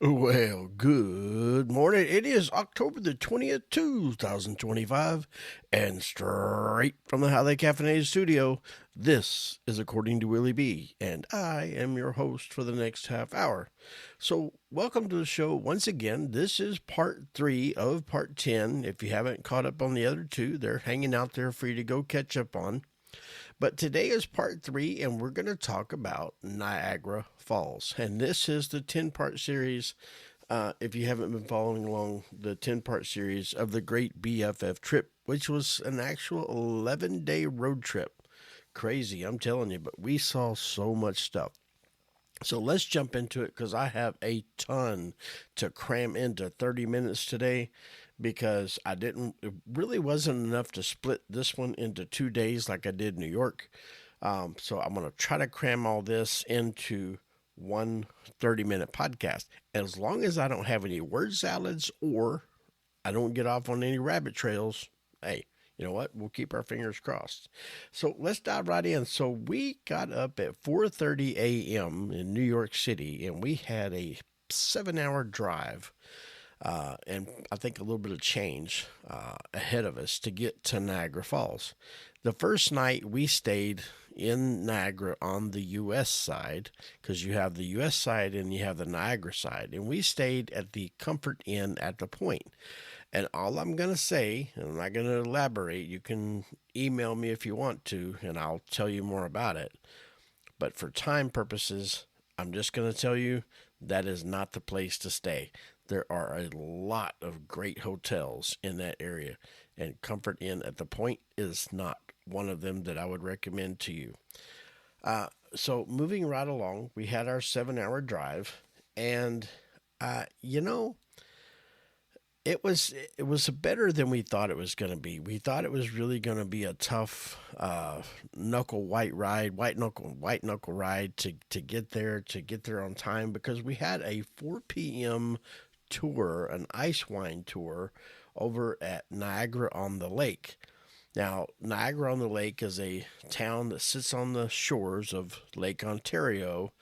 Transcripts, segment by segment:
Well, good morning. It is October the 20th, 2025, and straight from the Highly Caffeinated Studio, this is According to Willie B, and I am your host for the next half hour. So, welcome to the show once again. This is part 3 of part 10. If you haven't caught up on the other two, they're hanging out there for you to go catch up on. But today is part 3, and we're going to talk about Niagara Falls. And this is the 10-part series. If you haven't been following along, the 10-part series of the Great BFF Trip, which was an actual 11-day road trip. Crazy, I'm telling you, but we saw so much stuff. So let's jump into it because I have a ton to cram into 30 minutes today because it really wasn't enough to split this one into 2 days like I did New York. So I'm going to try to cram all this into one 30-minute podcast. As long as I don't have any word salads or I don't get off on any rabbit trails, hey, you know what? We'll keep our fingers crossed. So let's dive right in. So we got up at 4:30 a.m. in New York City, and we had a 7-hour drive, and I think a little bit of change ahead of us to get to Niagara Falls. The first night we stayed in Niagara on the U.S. side, because you have the U.S. side and you have the Niagara side, and we stayed at the Comfort Inn at the Point. And all I'm going to say, and I'm not going to elaborate, you can email me if you want to, and I'll tell you more about it. But for time purposes, I'm just going to tell you that is not the place to stay. There are a lot of great hotels in that area, and Comfort Inn at the Point is not one of them that I would recommend to you. So moving right along, we had our 7-hour drive, and you know, it was better than we thought it was going to be. We thought it was really going to be a tough white knuckle ride to get there on time because we had a 4 p.m. tour, an ice wine tour over at Niagara on the Lake. Now, Niagara on the Lake is a town that sits on the shores of Lake Ontario,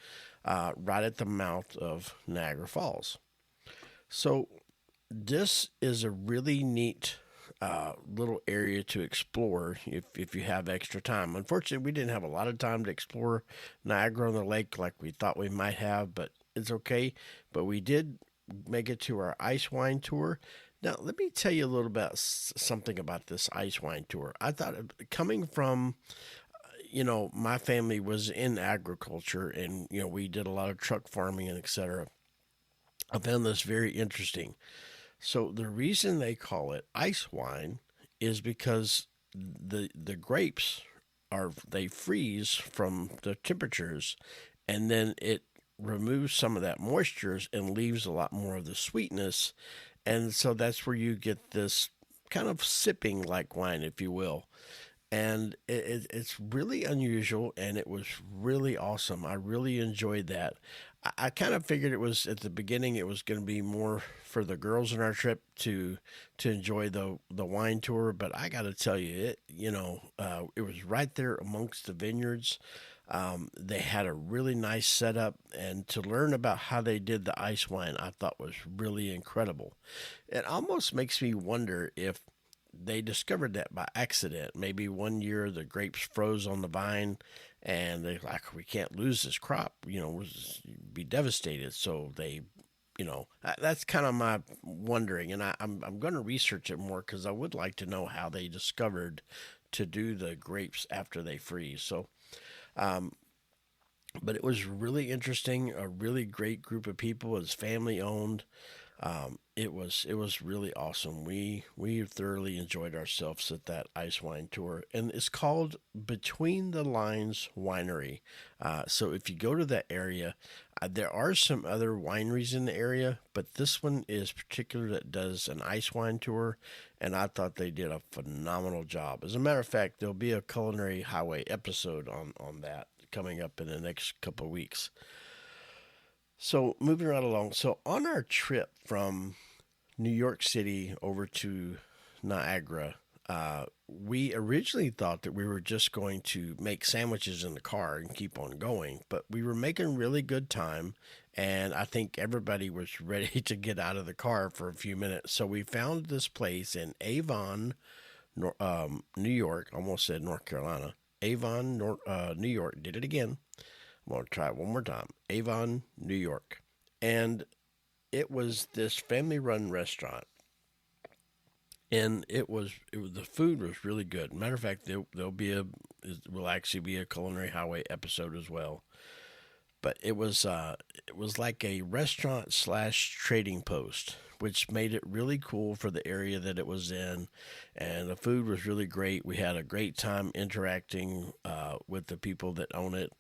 right at the mouth of Niagara Falls. So this is a really neat little area to explore if you have extra time. Unfortunately, we didn't have a lot of time to explore Niagara on the Lake like we thought we might have, but it's okay. But we did make it to our ice wine tour. Now, let me tell you a little bit something about this ice wine tour. I thought coming from my family was in agriculture and we did a lot of truck farming and etc. I found this very interesting. So the reason they call it ice wine is because the grapes they freeze from the temperatures, and then it removes some of that moisture and leaves a lot more of the sweetness, and so that's where you get this kind of sipping like wine, if you will. And it's really unusual, and it was really awesome. I really enjoyed that. I kind of figured it was at the beginning it was going to be more for the girls in our trip to enjoy the wine tour, but I got to tell you, it was right there amongst the vineyards. They had a really nice setup, and to learn about how they did the ice wine, I thought was really incredible. It almost makes me wonder if they discovered that by accident. Maybe one year the grapes froze on the vine, and they're like, we can't lose this crop. We'll be devastated. So they, that's kind of my wondering, and I'm going to research it more because I would like to know how they discovered to do the grapes after they freeze. So, but it was really interesting. A really great group of people. It's family owned. It was really awesome. We thoroughly enjoyed ourselves at that ice wine tour, and it's called Between the Lines Winery. So if you go to that area, there are some other wineries in the area, but this one is particular that does an ice wine tour, and I thought they did a phenomenal job. As a matter of fact, there'll be a culinary highway episode on that coming up in the next couple of weeks. So moving right along. So on our trip from New York City over to Niagara, We originally thought that we were just going to make sandwiches in the car and keep on going, but we were making really good time. And I think everybody was ready to get out of the car for a few minutes. So we found this place in Avon, New York. Almost said North Carolina. Avon, New York. Did it again. I'm going to try it one more time. Avon, New York. And it was this family run restaurant. And the food was really good. Matter of fact, will actually be a Culinary Highway episode as well. But it was like a restaurant slash trading post, which made it really cool for the area that it was in, and the food was really great. We had a great time interacting with the people that own it,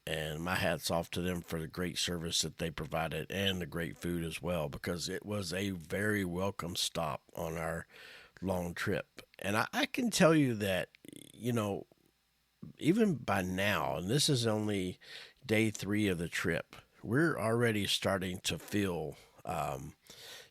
and my hat's off to them for the great service that they provided and the great food as well, because it was a very welcome stop on our long trip. And I can tell you that, you know, even by now, and this is only day three of the trip, we're already starting to feel,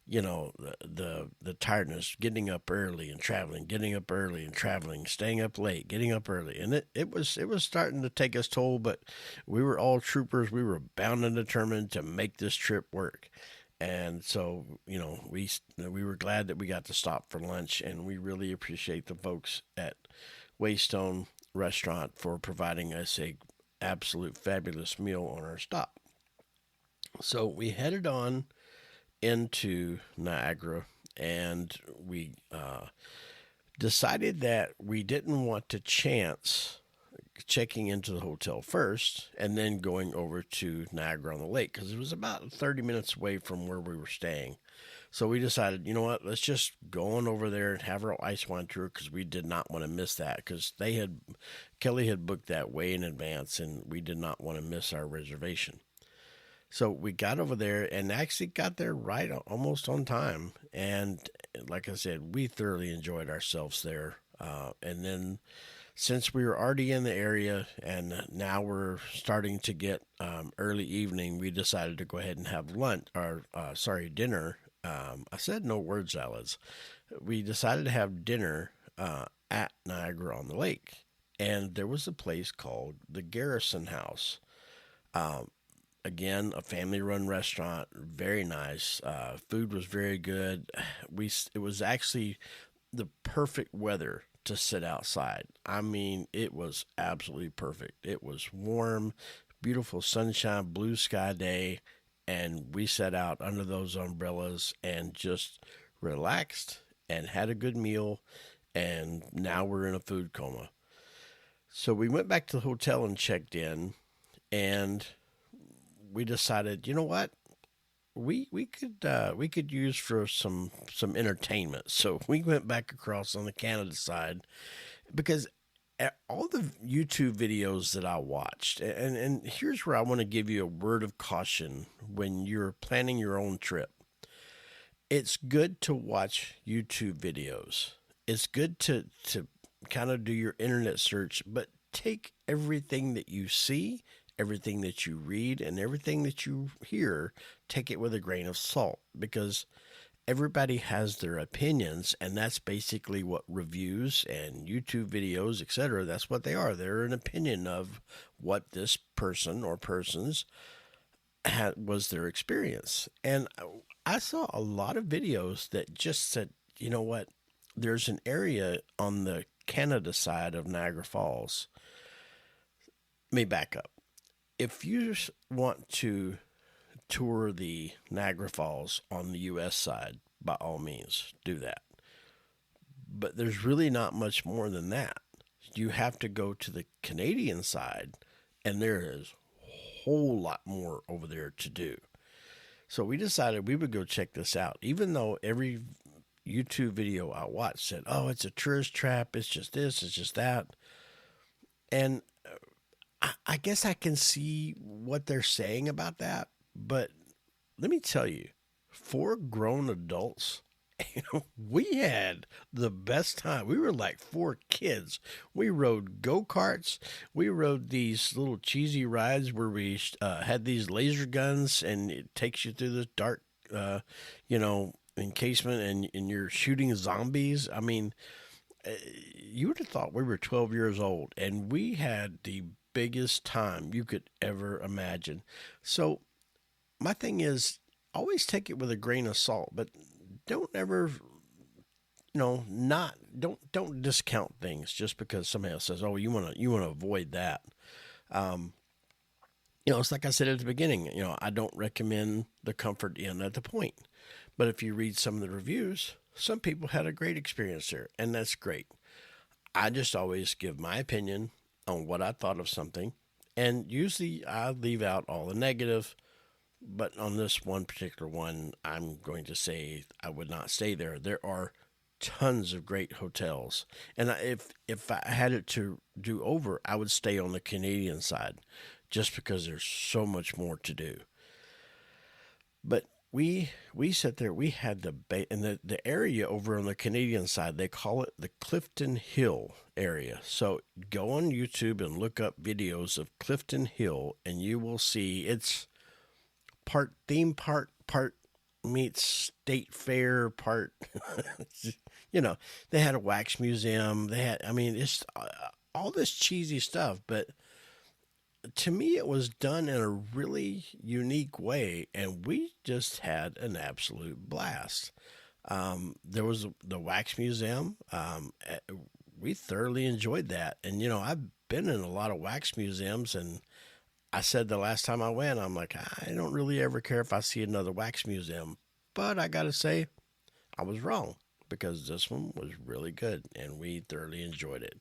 the tiredness, getting up early and traveling, getting up early and traveling, staying up late, getting up early, and it was starting to take us toll. But we were all troopers. We were bound and determined to make this trip work. And so, we were glad that we got to stop for lunch, and we really appreciate the folks at Waystone Restaurant for providing us a absolute fabulous meal on our stop. So we headed on into Niagara, and we decided that we didn't want to chance checking into the hotel first and then going over to Niagara on the Lake, because it was about 30 minutes away from where we were staying. So we decided, you know what, let's just go on over there and have our ice wine tour, because we did not want to miss that, because Kelly had booked that way in advance, and we did not want to miss our reservation. So we got over there and actually got there right almost on time. And like I said, we thoroughly enjoyed ourselves there. And then since we were already in the area and now we're starting to get early evening, we decided to go ahead and have dinner. I said no word salads. We decided to have dinner at Niagara on the Lake. And there was a place called the Garrison House. Again, a family-run restaurant, very nice. Food was very good. It was actually the perfect weather to sit outside. I mean, it was absolutely perfect. It was warm, beautiful sunshine, blue sky day, and we sat out under those umbrellas and just relaxed and had a good meal. And now we're in a food coma. So we went back to the hotel and checked in, and we decided, you know what, we could use for some entertainment. So we went back across on the Canada side, because all the YouTube videos that I watched, and here's where I want to give you a word of caution when you're planning your own trip. It's good to watch YouTube videos. It's good to kind of do your internet search, but take everything that you see, everything that you read, and everything that you hear, take it with a grain of salt, because everybody has their opinions, and that's basically what reviews and YouTube videos, etc., that's what they are. They're an opinion of what this person or persons was their experience. And I saw a lot of videos that just said, you know what, there's an area on the Canada side of Niagara Falls. Let me back up. If you want to tour the Niagara Falls on the U.S. side, by all means, do that. But there's really not much more than that. You have to go to the Canadian side, and there is a whole lot more over there to do. So we decided we would go check this out, even though every YouTube video I watched said, oh, it's a tourist trap, it's just this, it's just that. And I guess I can see what they're saying about that, but let me tell you, for grown adults, we had the best time. We were like 4 kids. We rode go-karts. We rode these little cheesy rides where we had these laser guns, and it takes you through this dark, encasement, and you're shooting zombies. I mean, you would have thought we were 12 years old, and we had the biggest time you could ever imagine. So my thing is, always take it with a grain of salt, but don't ever, not don't discount things just because somebody else says, "Oh, you want to avoid that." Um, it's like I said at the beginning. I don't recommend the Comfort Inn at the point, but if you read some of the reviews, some people had a great experience there, and that's great. I just always give my opinion on what I thought of something, and usually I leave out all the negative. But on this one particular one, I'm going to say I would not stay there. There are tons of great hotels, and if I had it to do over, I would stay on the Canadian side, just because there's so much more to do. But we sat there. We had and the area over on the Canadian side. They call it the Clifton Hill area. So go on YouTube and look up videos of Clifton Hill, and you will see it's part theme park, part meets state fair, part. you know, they had a wax museum. I mean, it's all this cheesy stuff, but to me, it was done in a really unique way, and we just had an absolute blast. There was the wax museum. We thoroughly enjoyed that, and I've been in a lot of wax museums, and I said the last time I went, I'm like, I don't really ever care if I see another wax museum, but I gotta say, I was wrong because this one was really good, and we thoroughly enjoyed it.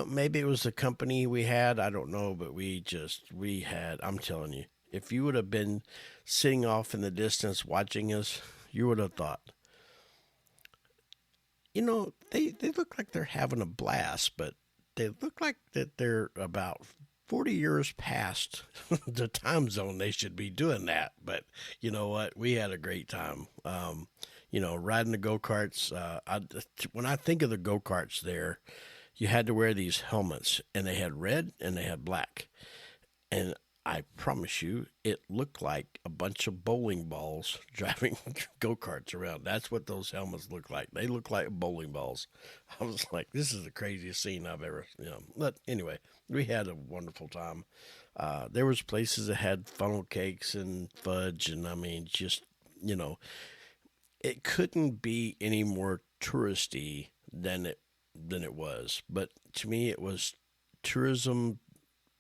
Maybe it was the company we had. I don't know, but we had, I'm telling you, if you would have been sitting off in the distance watching us, you would have thought, they look like they're having a blast, but they look like that they're about 40 years past the time zone they should be doing that. But you know what? We had a great time. Riding the go-karts. When I think of the go-karts there, you had to wear these helmets, and they had red and they had black. And I promise you, it looked like a bunch of bowling balls driving go-karts around. That's what those helmets look like. They look like bowling balls. I was like, this is the craziest scene I've ever. But anyway, we had a wonderful time. There was places that had funnel cakes and fudge, and I mean, just, it couldn't be any more touristy than it was. But to me, it was tourism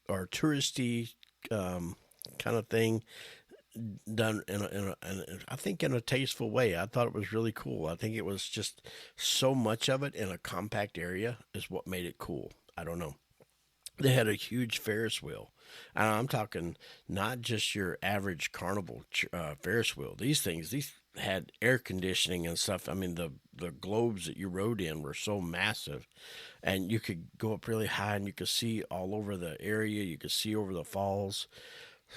or touristy kind of thing done I think in a tasteful way. I thought it was really cool. I think it was just so much of it in a compact area is what made it cool. I don't know. They had a huge Ferris wheel. And I'm talking not just your average carnival Ferris wheel. These had air conditioning and stuff. I mean, the globes that you rode in were so massive, and you could go up really high, and you could see all over the area. You could see over the falls.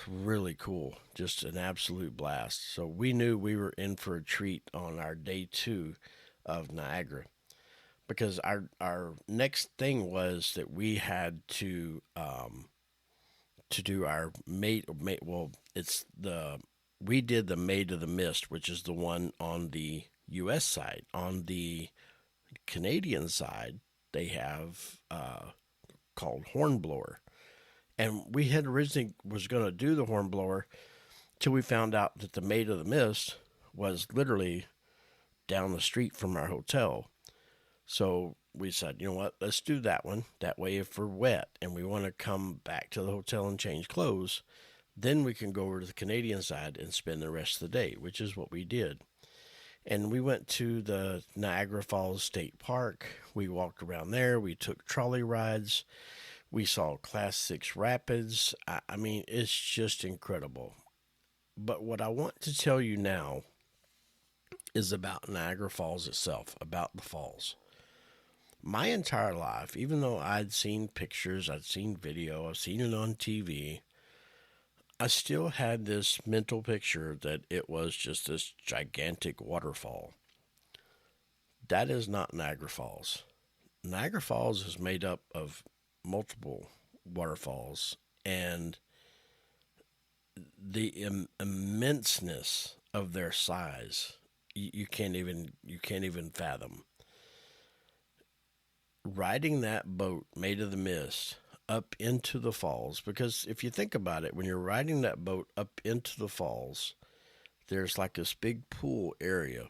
Really cool. Just an absolute blast. So we knew we were in for a treat on our day 2 of Niagara, because our next thing was that we had to do our well, it's the we did the Maid of the Mist, which is the one on the US side. On the Canadian side, they have called Hornblower. And we had originally was going to do the Hornblower till we found out that the Maid of the Mist was literally down the street from our hotel. So we said, you know what, let's do that one. That way, if we're wet and we want to come back to the hotel and change clothes, then we can go over to the Canadian side and spend the rest of the day, which is what we did. And we went to the Niagara Falls State Park. We walked around there. We took trolley rides. We saw Class 6 rapids. I mean, it's just incredible. But what I want to tell you now is about Niagara Falls itself, about the falls. My entire life, even though I'd seen pictures, I'd seen video, I've seen it on TV, I still had this mental picture that it was just this gigantic waterfall. That is not Niagara Falls. Niagara Falls is made up of multiple waterfalls, and the immenseness of their size, you can't even fathom. riding that boat made of the mist up into the falls, because if you think about it, when you're riding that boat up into the falls, there's like this big pool area,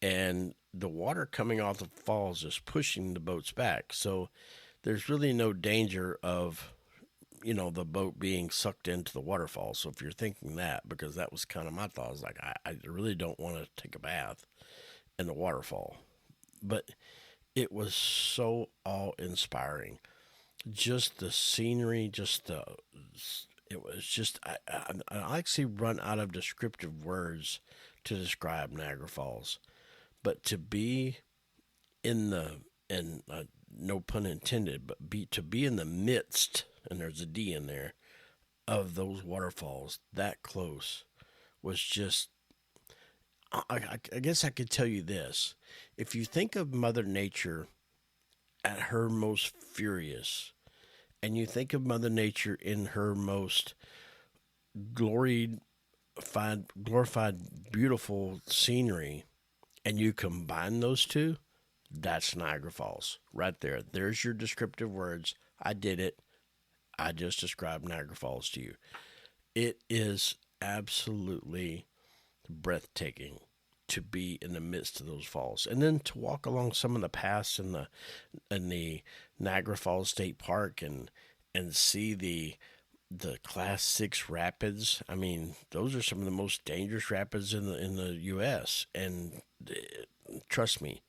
and the water coming off the falls is pushing the boats back. So there's really no danger of, the boat being sucked into the waterfall. So if you're thinking that, because that was kind of my thought, I was like, I really don't want to take a bath in the waterfall. But it was so awe inspiring. Just the scenery, it was just, I actually run out of descriptive words to describe Niagara Falls. But to be in and no pun intended, but to be in the midst, and there's a D in there, of those waterfalls that close was just, I guess I could tell you this. If you think of Mother Nature at her most furious, and you think of Mother Nature in her most glorified, beautiful scenery, and you combine those two, that's Niagara Falls right there. There's your descriptive words. I did it. I just described Niagara Falls to you. It is absolutely breathtaking to be in the midst of those falls, and then to walk along some of the paths in the Niagara Falls State Park and see the Class 6 rapids. I mean, those are some of the most dangerous rapids in the U.S. And trust me,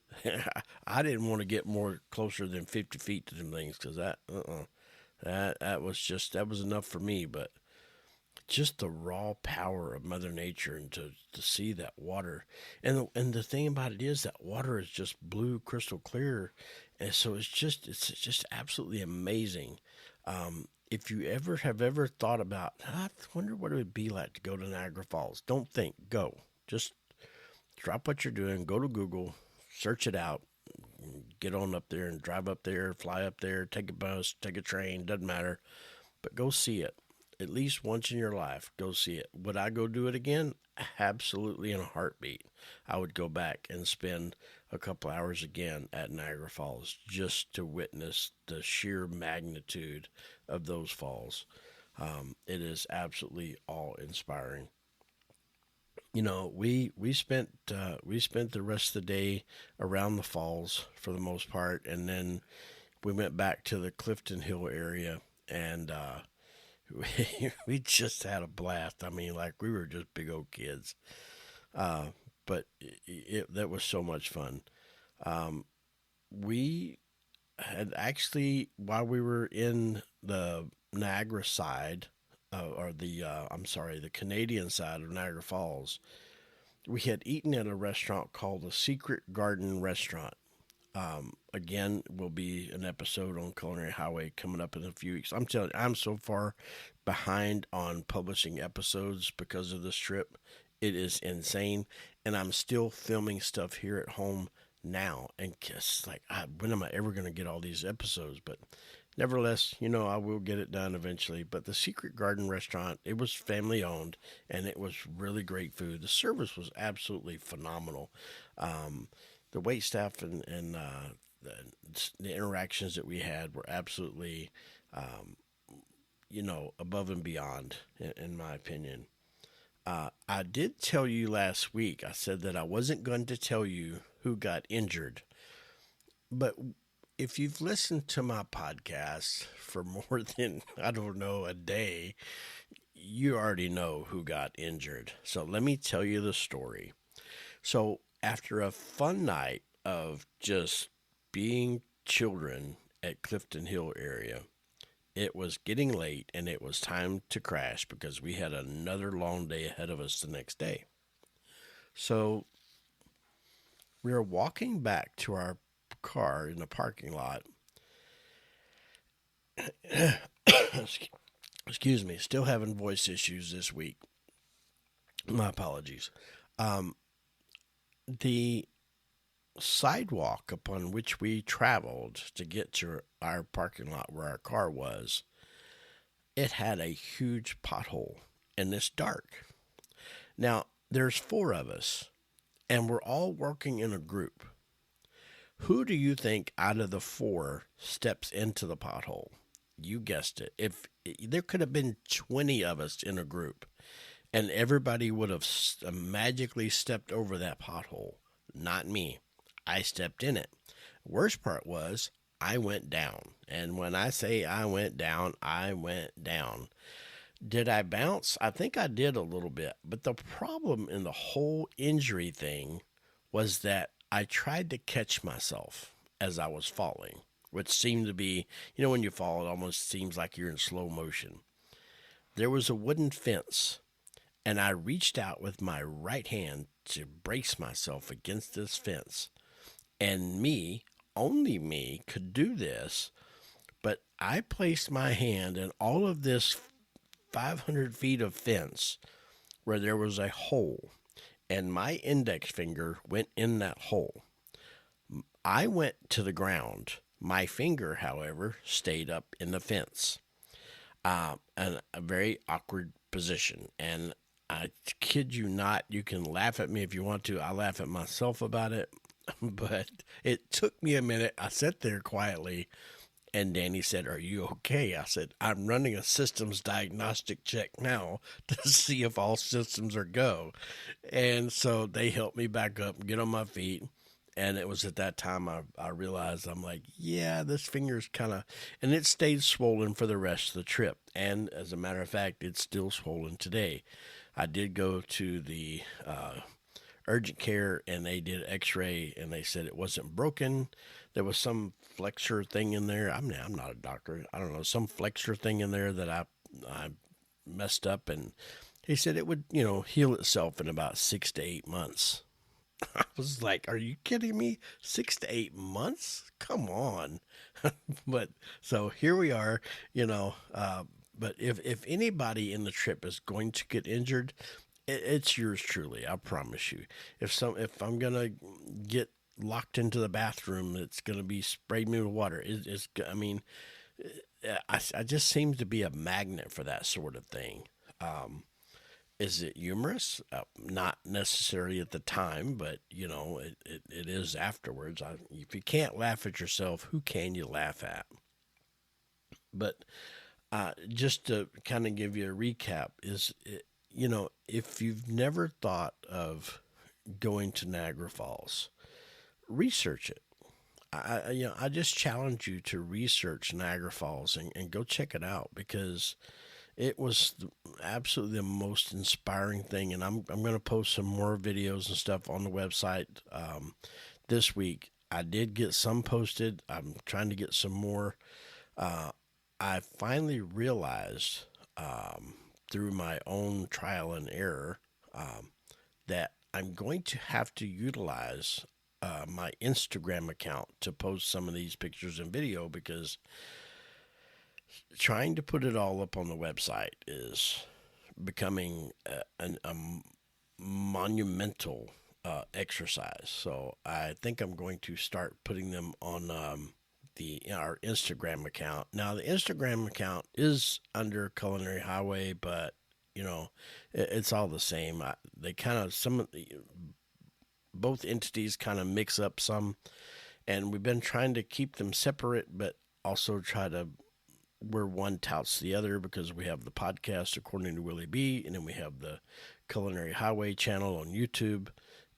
I didn't want to get more closer than 50 feet to them things, because that was enough for me. But just the raw power of Mother Nature, and to see that water, and the thing about it is that water is just blue, crystal clear, and so it's just absolutely amazing. If you ever thought about, I wonder what it would be like to go to Niagara Falls, don't think, go. Just drop what you're doing, go to Google, search it out, get on up there and drive up there, fly up there, take a bus, take a train, doesn't matter, but go see it. At least once in your life, go see it. Would I go do it again? Absolutely, in a heartbeat. I would go back and spend a couple hours again at Niagara Falls just to witness the sheer magnitude of those falls. It is absolutely awe-inspiring. We spent the rest of the day around the falls for the most part, and then we went back to the Clifton Hill area, and we just had a blast. I mean, like, we were just big old kids. But that was so much fun. We had actually, while we were in the Niagara side, the Canadian side of Niagara Falls, we had eaten at a restaurant called the Secret Garden Restaurant. Again, will be an episode on Culinary Highway coming up in a few weeks. I'm telling you, I'm so far behind on publishing episodes because of this trip. It is insane, and I'm still filming stuff here at home now. And it's like, when am I ever going to get all these episodes? But nevertheless, I will get it done eventually. But the Secret Garden Restaurant, it was family owned, and it was really great food. The service was absolutely phenomenal. The wait staff and the interactions that we had were absolutely, above and beyond, in my opinion. I did tell you last week, I said that I wasn't going to tell you who got injured. But if you've listened to my podcast for more than, I don't know, a day, you already know who got injured. So let me tell you the story. So after a fun night of just being children at Clifton Hill area, it was getting late and it was time to crash because we had another long day ahead of us the next day. So we were walking back to our car in the parking lot. Excuse me, still having voice issues this week. My apologies. The sidewalk upon which we traveled to get to our parking lot where our car was, it had a huge pothole, and it's dark. Now, there's 4 of us, and we're all working in a group. Who do you think out of the four steps into the pothole? You guessed it. If there could have been 20 of us in a group, and everybody would have magically stepped over that pothole. Not me. I stepped in it. Worst part was I went down. And when I say I went down, I went down. Did I bounce? I think I did a little bit. But the problem in the whole injury thing was that I tried to catch myself as I was falling, which seemed to be, when you fall, it almost seems like you're in slow motion. There was a wooden fence, and I reached out with my right hand to brace myself against this fence. And me, only me, could do this, but I placed my hand in all of this 500 feet of fence where there was a hole, and my index finger went in that hole. I went to the ground. My finger, however, stayed up in the fence. And a very awkward position. And I kid you not, you can laugh at me if you want to. I laugh at myself about it. But it took me a minute. I sat there quietly, and Danny said, "Are you okay?" I said, "I'm running a systems diagnostic check now to see if all systems are go." And so they helped me back up, get on my feet. And it was at that time I realized, I'm like, yeah, this finger's kind of, and it stayed swollen for the rest of the trip. And as a matter of fact, it's still swollen today. I did go to the urgent care, and they did x-ray, and they said it wasn't broken. There was some flexor thing in there. I'm not a doctor. I don't know, some flexor thing in there that I messed up, and he said it would, heal itself in about 6 to 8 months. I was like, are you kidding me? 6 to 8 months? Come on. But so here we are, but if anybody in the trip is going to get injured, it's yours truly. I promise you. If I'm going to get locked into the bathroom, it's going to be sprayed me with water. I just seem to be a magnet for that sort of thing. Is it humorous? Not necessarily at the time, but it is afterwards. If you can't laugh at yourself, who can you laugh at? But just to kind of give you a recap, if you've never thought of going to Niagara Falls, research it. I just challenge you to research Niagara Falls and go check it out, because it was absolutely the most inspiring thing. And I'm going to post some more videos and stuff on the website this week. I did get some posted. I'm trying to get some more. I finally realized through my own trial and error that I'm going to have to utilize my Instagram account to post some of these pictures and video, because trying to put it all up on the website is becoming a monumental exercise. So I think I'm going to start putting them on our Instagram account. Now, the Instagram account is under Culinary Highway, but it's all the same. They kind of both entities kind of mix up some, and we've been trying to keep them separate, but also try to where one touts the other, because we have the podcast According to Willie B, and then we have the Culinary Highway channel on YouTube,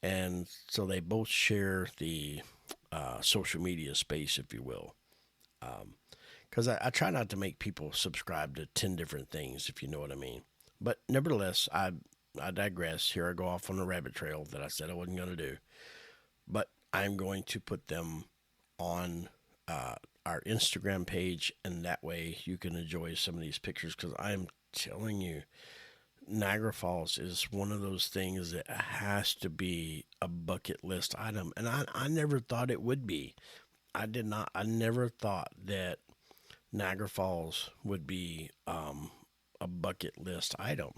and so they both share the social media space, if you will. Because I try not to make people subscribe to 10 different things, if you know what I mean. But nevertheless, I digress. Here I go off on a rabbit trail that I said I wasn't going to do. But I'm going to put them on our Instagram page, and that way you can enjoy some of these pictures, because I'm telling you, Niagara Falls is one of those things that has to be a bucket list item, and I never thought it would be. I never thought that Niagara Falls would be a bucket list item.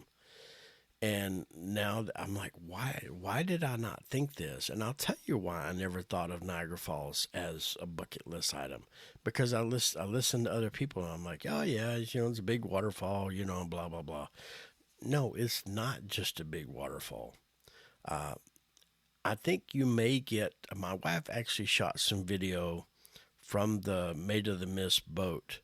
And now I'm like, why did I not think this? And I'll tell you why I never thought of Niagara Falls as a bucket list item. Because I listened to other people, and I'm like, oh yeah, it's a big waterfall, blah, blah, blah. No, it's not just a big waterfall. I think you may get. My wife actually shot some video from the Maid of the Mist boat,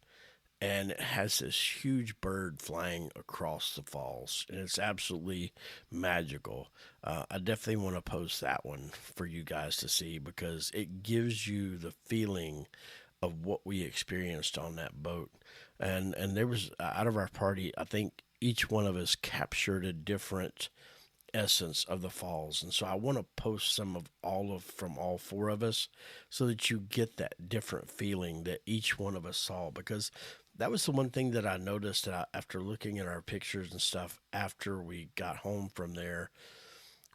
and it has this huge bird flying across the falls, and it's absolutely magical. I definitely want to post that one for you guys to see because it gives you the feeling of what we experienced on that boat. And there was out of our party, I think each one of us captured a different essence of the falls, and so I want to post some of all of from all four of us so that you get that different feeling that each one of us saw, because that was the one thing that I noticed after looking at our pictures and stuff after we got home from there,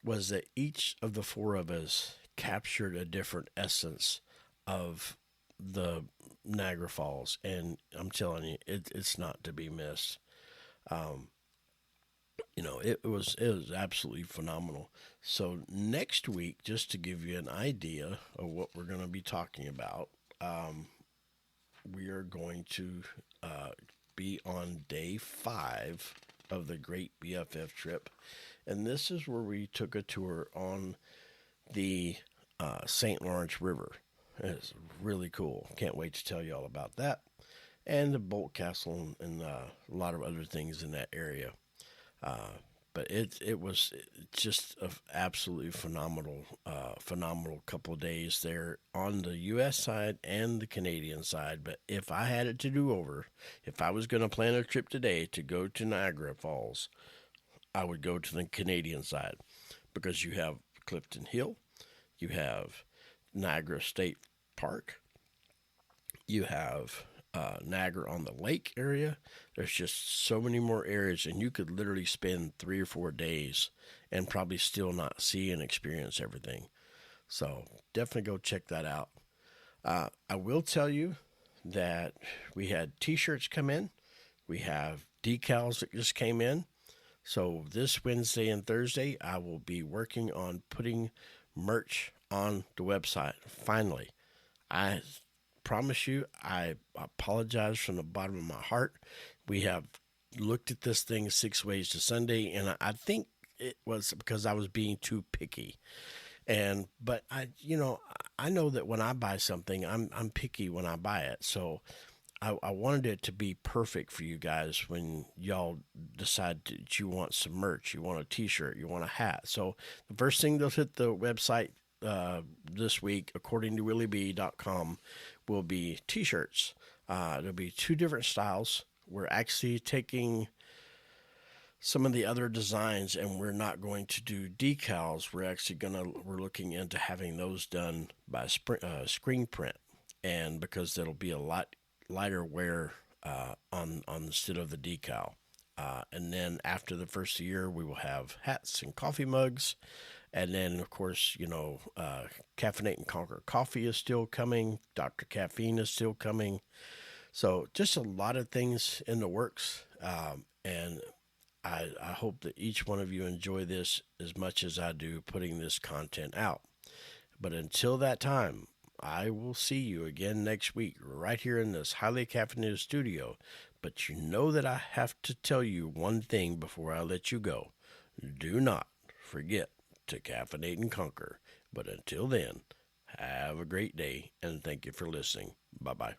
was that each of the four of us captured a different essence of the Niagara Falls, and I'm telling you, it's not to be missed. Um, it was absolutely phenomenal. So next week, just to give you an idea of what we're going to be talking about, we are going to uh, be on day 5 of the Great BFF trip, and this is where we took a tour on the St. Lawrence River. It's really cool. Can't wait to tell you all about that, and the Bolt Castle and a lot of other things in that area. Uh, but it was just an absolutely phenomenal couple of days there on the U.S. side and the Canadian side. But if I had it to do over, if I was going to plan a trip today to go to Niagara Falls, I would go to the Canadian side because you have Clifton Hill, you have Niagara State Park, you have Niagara on the Lake area. There's just so many more areas, and you could literally spend 3 or 4 days and probably still not see and experience everything. So definitely go check that out. I will tell you that we had T-shirts come in. We have decals that just came in. So this Wednesday and Thursday, I will be working on putting merch on the website. Finally, I promise you, I apologize from the bottom of my heart. We have looked at this thing 6 ways to Sunday, and I think it was because I was being too picky. But I know that when I buy something, I'm picky when I buy it. So I wanted it to be perfect for you guys when y'all decide that you want some merch, you want a T-shirt, you want a hat. So the first thing that'll hit the website this week, according to WillieB.com, will be T-shirts. There'll be 2 different styles. We're actually taking some of the other designs, and we're not going to do decals. We're looking into having those done by screen print, and because that'll be a lot lighter wear on instead of the decal. And then after the first year, we will have hats and coffee mugs. And then, of course, Caffeinate and Conquer coffee is still coming. Dr. Caffeine is still coming. So just a lot of things in the works. And I hope that each one of you enjoy this as much as I do putting this content out. But until that time, I will see you again next week right here in this highly caffeinated studio. But you know that I have to tell you one thing before I let you go. Do not forget to caffeinate and conquer. But until then, have a great day, and thank you for listening. Bye-bye.